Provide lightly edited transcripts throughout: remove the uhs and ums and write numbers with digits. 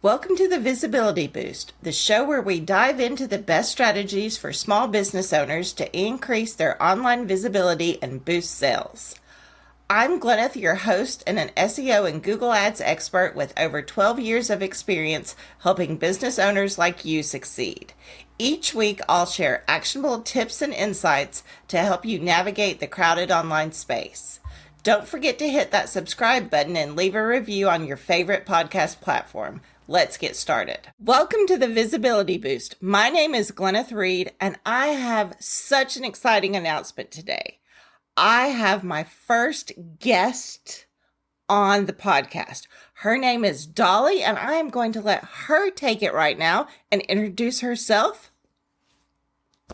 Welcome to the Visibility Boost, the show where we dive into the best strategies for small business owners to increase their online visibility and boost sales. I'm Glenneth, your host and an SEO and Google Ads expert with over 12 years of experience helping business owners like you succeed. Each week, I'll share actionable tips and insights to help you navigate the crowded online space. Don't forget to hit that subscribe button and leave a review on your favorite podcast platform. Let's get started. Welcome to the Visibility Boost. My name is Glenneth Reed, and I have such an exciting announcement today. I have my first guest on the podcast. Her name is Dolly, and I am going to let her take it right now and introduce herself.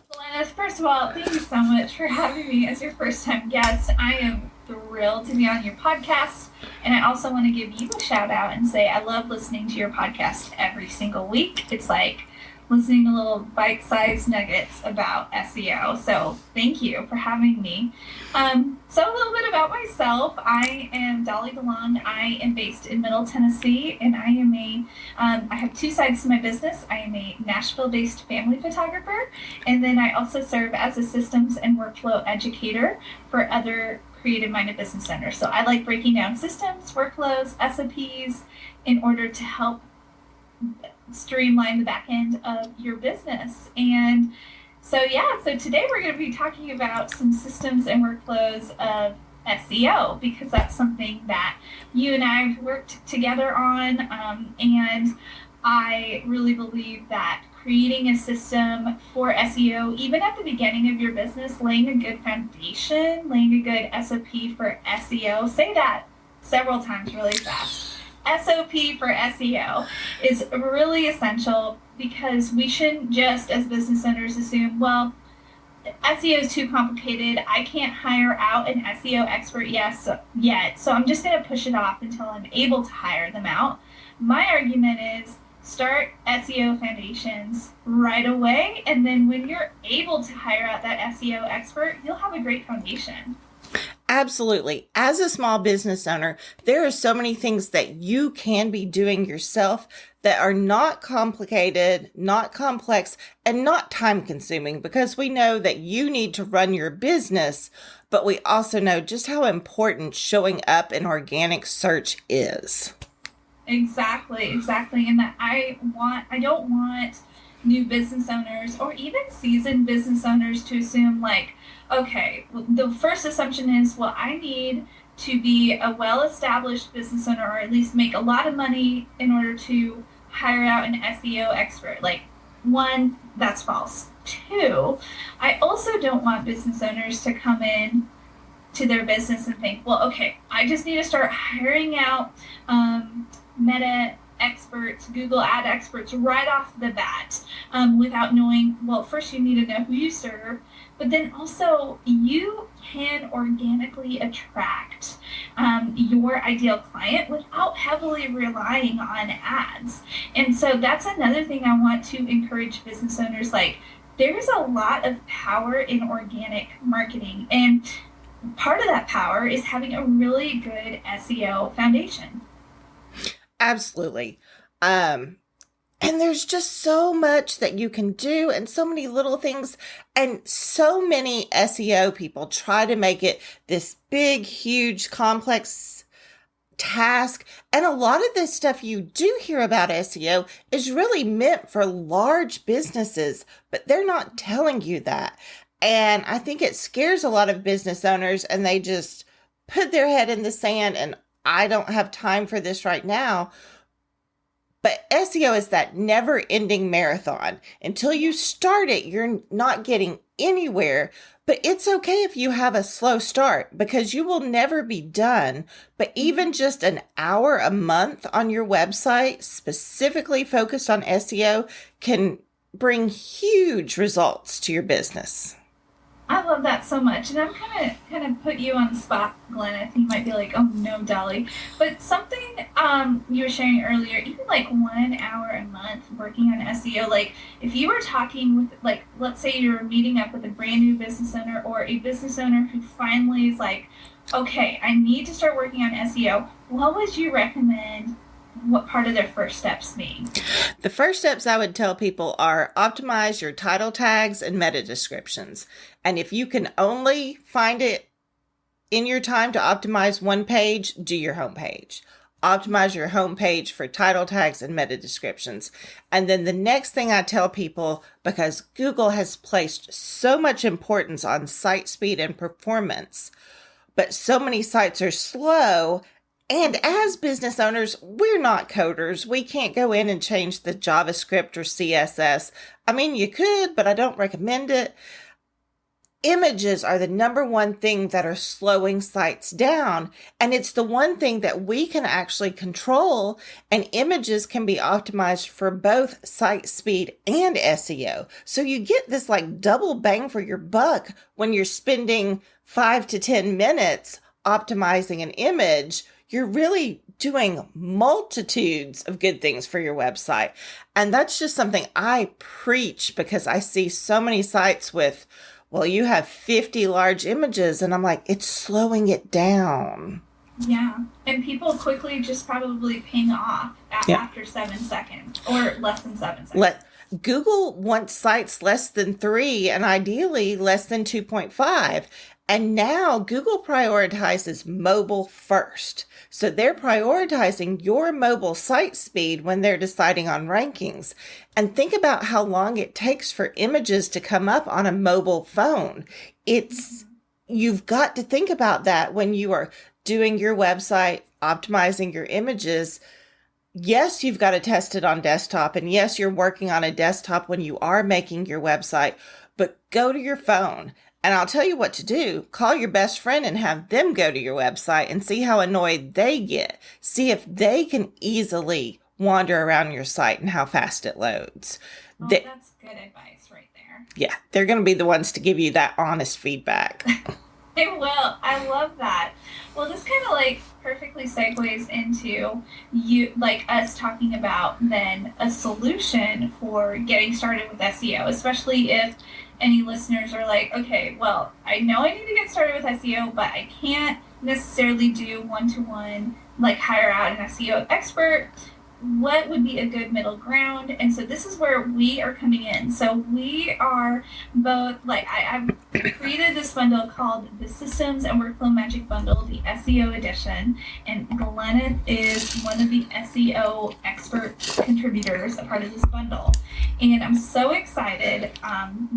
Glenneth, first of all, thank you so much for having me as your first-time guest. I am thrilled to be on your podcast, and I also want to give you a shout out and say I love listening to your podcast every single week. It's like listening to little bite-sized nuggets about SEO, so thank you for having me. So a little bit about myself. I am Dolly DeLong. I am based in Middle Tennessee, and I have two sides to my business. I am a Nashville-based family photographer, and then I also serve as a systems and workflow educator for other creative-minded business owners. So I like breaking down systems, workflows, SOPs in order to help streamline the back end of your business. And so today we're going to be talking about some systems and workflows of SEO, because that's something that you and I have worked together on, and I really believe that creating a system for SEO, even at the beginning of your business, laying a good foundation, laying a good SOP for SEO, say that several times really fast. SOP for SEO is really essential, because we shouldn't just, as business owners, assume, well, SEO is too complicated. I can't hire out an SEO expert yet, so I'm just going to push it off until I'm able to hire them out. My argument is start SEO foundations right away, and then when you're able to hire out that SEO expert, you'll have a great foundation. Absolutely. As a small business owner, there are so many things that you can be doing yourself that are not complicated, not complex, and not time consuming, because we know that you need to run your business, but we also know just how important showing up in organic search is. Exactly. And that I don't want new business owners or even seasoned business owners to assume, like, okay, the first assumption is, well, I need to be a well-established business owner, or at least make a lot of money in order to hire out an SEO expert. Like, one, that's false. Two, I also don't want business owners to come in to their business and think, well, okay, I just need to start hiring out Meta experts, Google ad experts right off the bat, without knowing, well, first you need to know who you serve, but then also you can organically attract your ideal client without heavily relying on ads. And so that's another thing I want to encourage business owners. Like, there's a lot of power in organic marketing, and part of that power is having a really good SEO foundation. Absolutely. And there's just so much that you can do, and so many little things, and so many SEO people try to make it this big, huge, complex task. And a lot of this stuff you do hear about SEO is really meant for large businesses, but they're not telling you that. And I think it scares a lot of business owners, and they just put their head in the sand and I don't have time for this right now. But SEO is that never-ending marathon. Until you start it, you're not getting anywhere. But it's okay if you have a slow start, because you will never be done. But even just an hour a month on your website specifically focused on SEO can bring huge results to your business. I love that so much, and I'm kind of put you on the spot, Glenneth. You might be like, "Oh no, Dolly," but something you were sharing earlier, even like 1 hour a month working on SEO. Like, if you were talking with, like, let's say you're meeting up with a brand new business owner, or a business owner who finally is like, "Okay, I need to start working on SEO." What would you recommend what part of their first steps mean? The first steps I would tell people are optimize your title tags and meta descriptions. And if you can only find it in your time to optimize one page, do your homepage. Optimize your homepage for title tags and meta descriptions. And then the next thing I tell people, because Google has placed so much importance on site speed and performance, but so many sites are slow. And as business owners, we're not coders. We can't go in and change the JavaScript or CSS. I mean, you could, but I don't recommend it. Images are the number one thing that are slowing sites down. And it's the one thing that we can actually control. And images can be optimized for both site speed and SEO. So you get this like double bang for your buck when you're spending 5 to 10 minutes optimizing an image. You're really doing multitudes of good things for your website. And that's just something I preach because I see so many sites with, well, you have 50 large images, and I'm like, it's slowing it down. Yeah. And people quickly just probably ping off after 7 seconds or less than 7 seconds. Google wants sites less than 3 and ideally less than 2.5. And now Google prioritizes mobile first. So they're prioritizing your mobile site speed when they're deciding on rankings. And think about how long it takes for images to come up on a mobile phone. You've got to think about that when you are doing your website, optimizing your images. Yes, you've got to test it on desktop. And yes, you're working on a desktop when you are making your website, but go to your phone. And I'll tell you what to do. Call your best friend and have them go to your website and see how annoyed they get. See if they can easily wander around your site and how fast it loads. Oh, that's good advice right there. Yeah, they're going to be the ones to give you that honest feedback. They will. I love that. Well, this kind of like perfectly segues into us talking about then a solution for getting started with SEO, especially if any listeners are like, okay, well, I know I need to get started with SEO, but I can't necessarily do one-to-one, like hire out an SEO expert. What would be a good middle ground? And so this is where we are coming in. So we are both I've created this bundle called the Systems and Workflow Magic Bundle, the SEO edition. And Glenneth is one of the SEO expert contributors, a part of this bundle. And I'm so excited.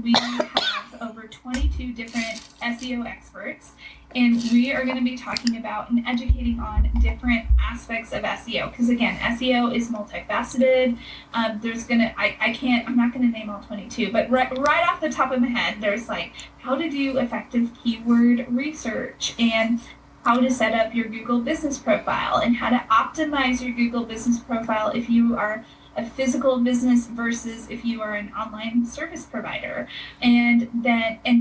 We have over 22 different SEO experts. And we are going to be talking about and educating on different aspects of SEO. Because again, SEO is multifaceted. I'm not going to name all 22, but right off the top of my head, there's like how to do effective keyword research and how to set up your Google business profile and how to optimize your Google business profile if you are a physical business versus if you are an online service provider, and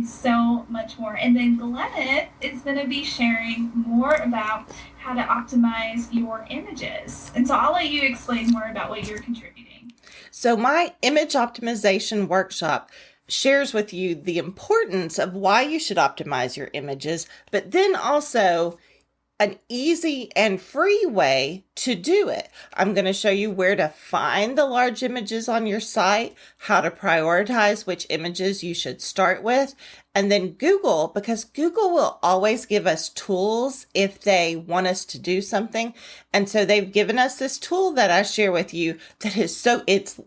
so much more. And then Glenneth is going to be sharing more about how to optimize your images. And so I'll let you explain more about what you're contributing. So my image optimization workshop shares with you the importance of why you should optimize your images, but then also an easy and free way to do it. I'm going to show you where to find the large images on your site, how to prioritize which images you should start with, and then Google, because Google will always give us tools if they want us to do something. And so they've given us this tool that I share with you that is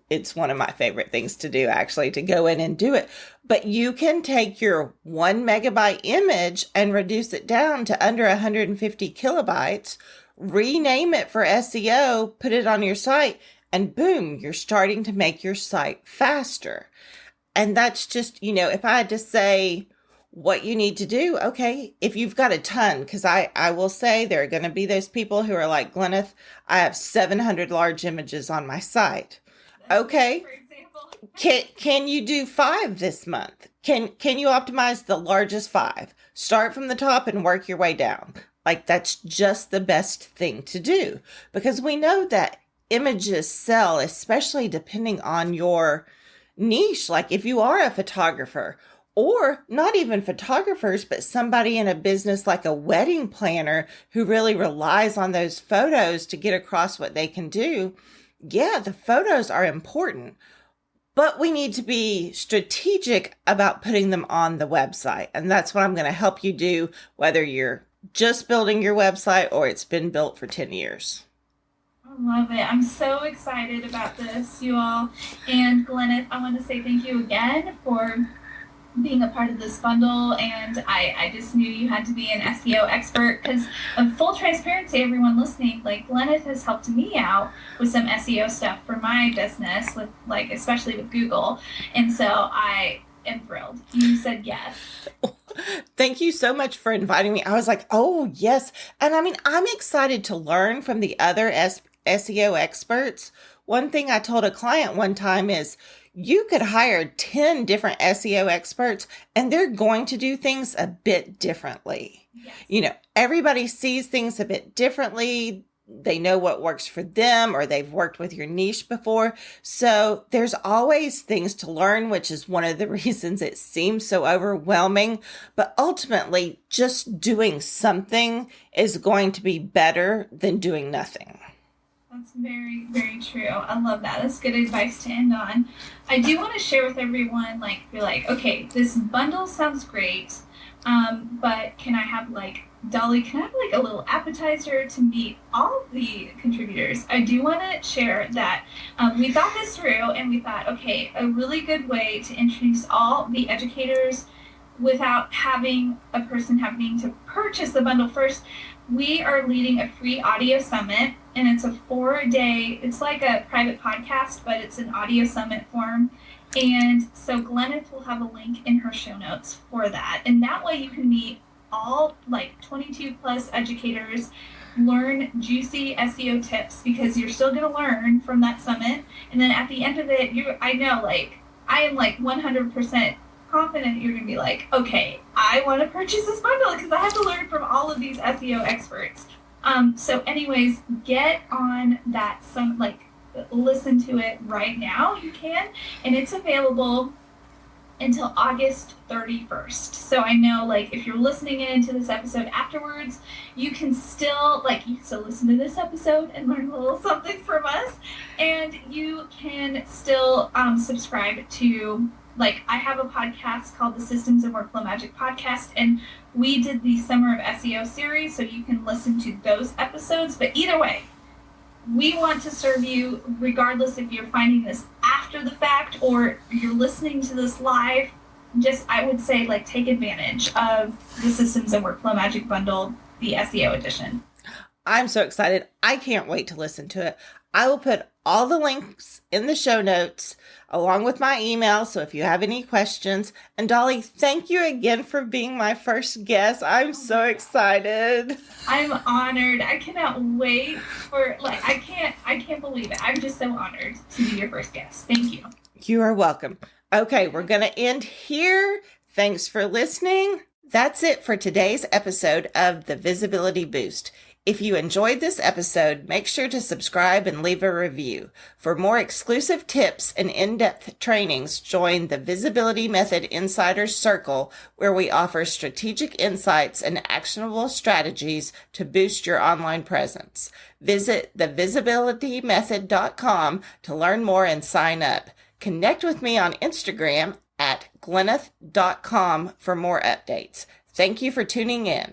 it's one of my favorite things to do, actually, to go in and do it. But you can take your 1 megabyte image and reduce it down to under 150 kilobytes, rename it for SEO, put it on your site, and boom, you're starting to make your site faster. And that's just, if I had to say what you need to do, okay, if you've got a ton, because I will say there are going to be those people who are like, Glenneth, I have 700 large images on my site. Okay. Can you do 5 this month? Can you optimize the largest 5? Start from the top and work your way down. Like, that's just the best thing to do, because we know that images sell, especially depending on your niche. Like if you are a photographer, Or not even photographers, but somebody in a business like a wedding planner who really relies on those photos to get across what they can do. Yeah, the photos are important, but we need to be strategic about putting them on the website. And that's what I'm going to help you do, whether you're just building your website or it's been built for 10 years. I love it. I'm so excited about this, you all. And Glenneth, I want to say thank you again for being a part of this bundle, and I just knew you had to be an SEO expert because of full transparency, everyone listening, like Glenneth has helped me out with some SEO stuff for my business, with like especially with Google, and so I am thrilled you said yes. Thank you so much for inviting me. I was like, oh yes. And I mean, I'm excited to learn from the other SEO experts. One thing I told a client one time is, you could hire 10 different SEO experts and they're going to do things a bit differently. Yes. Everybody sees things a bit differently. They know what works for them, or they've worked with your niche before. So there's always things to learn, which is one of the reasons it seems so overwhelming. But ultimately, just doing something is going to be better than doing nothing. That's very, very true. I love that. That's good advice to end on. I do want to share with everyone, you're like, okay, this bundle sounds great, but can I have Dolly, can I have a little appetizer to meet all of the contributors? I do want to share that we thought this through, and we thought, okay, a really good way to introduce all the educators without having a person having to purchase the bundle first. We are leading a free audio summit, and it's a 4-day, it's like a private podcast, but it's an audio summit form. And so Glenneth will have a link in her show notes for that. And that way you can meet all 22 plus educators, learn juicy SEO tips, because you're still going to learn from that summit. And then at the end of it, I am 100% confident you're going to be like, okay, I want to purchase this bundle because I have to learn from all of these SEO experts. So anyways, get on that, listen to it right now. You can, and it's available until August 31st. So I know if you're listening into this episode afterwards, you can still listen to this episode and learn a little something from us, and you can still subscribe to I have a podcast called the Systems and Workflow Magic Podcast, and we did the Summer of SEO series, so you can listen to those episodes. But either way, we want to serve you regardless if you're finding this after the fact or you're listening to this live. I would say take advantage of the Systems and Workflow Magic Bundle, the SEO edition. I'm so excited. I can't wait to listen to it. I will put all the links in the show notes along with my email. So if you have any questions, and Dolly, thank you again for being my first guest. I'm so excited. I'm honored. I cannot wait for I can't believe it. I'm just so honored to be your first guest. Thank you. You are welcome. Okay, we're going to end here. Thanks for listening. That's it for today's episode of The Visibility Boost. If you enjoyed this episode, make sure to subscribe and leave a review. For more exclusive tips and in-depth trainings, join the Visibility Method Insiders Circle, where we offer strategic insights and actionable strategies to boost your online presence. Visit thevisibilitymethod.com to learn more and sign up. Connect with me on Instagram at glenneth.com for more updates. Thank you for tuning in.